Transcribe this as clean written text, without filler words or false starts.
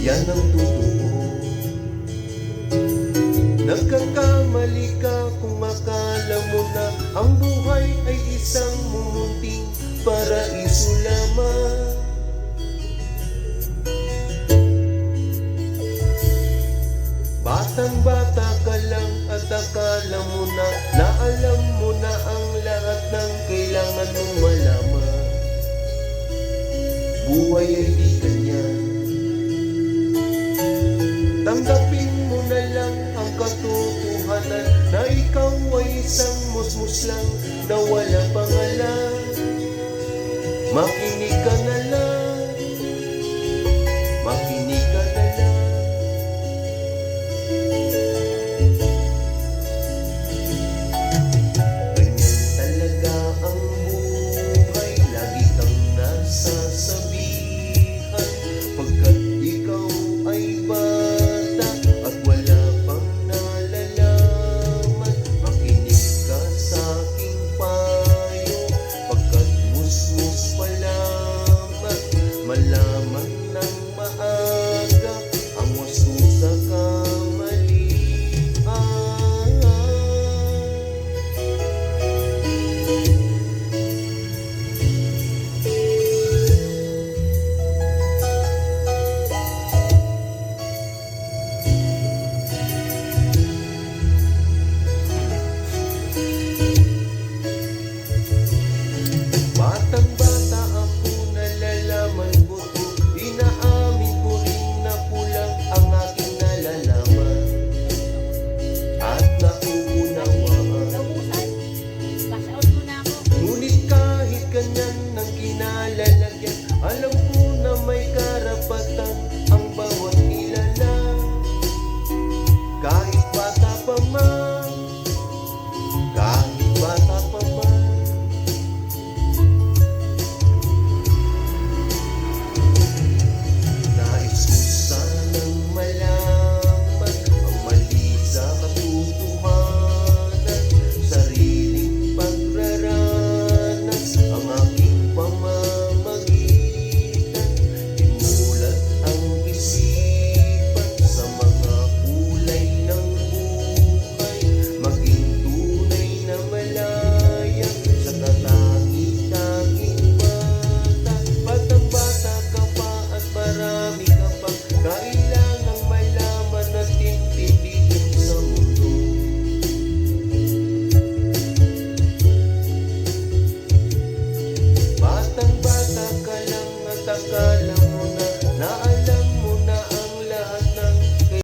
yan ang totoo. Nagkakamali ka kung akala mo na ang buhay ay isang mumunting paraiso lamang. Batang-bata ka lang at akala mo na alam mo na ang lahat ng kailangan mong malaman. Buhay ay di ganyan. Tanggapin mo na lang ang katotohanan na ikaw ay isang musmus lang na wala pangalan. Makinig ka na lang, makinig ka na lang. Ganyan talaga ang buhay, lagi kang nasasabihan, pagkat ikaw ay bata at wala pang nalalaman. Makinig ka sa aking payo, pagkat musmus pa lamang. Malaman ng maaga ang wasto sa kamalian. Batang-bata ako, nalalaman ko to. Inaamin ko rin na kulang ang aking nalalaman at nauunawaan. Ngunit kahit ganyan ang kinalalagyan, alam ko na may karapatan ang bawat kilala. Kahit bata pa man, kahit bata pa man. Nais ko sanang malaman ang mali sa katotohanan, sariling pagraranas ang aking pamamagitan. Imulat ang isipan sa mga kulay ng buhay, maging tunay na malaya sa katangi-tanging bata. Batang-bata ka pa at marami ka pang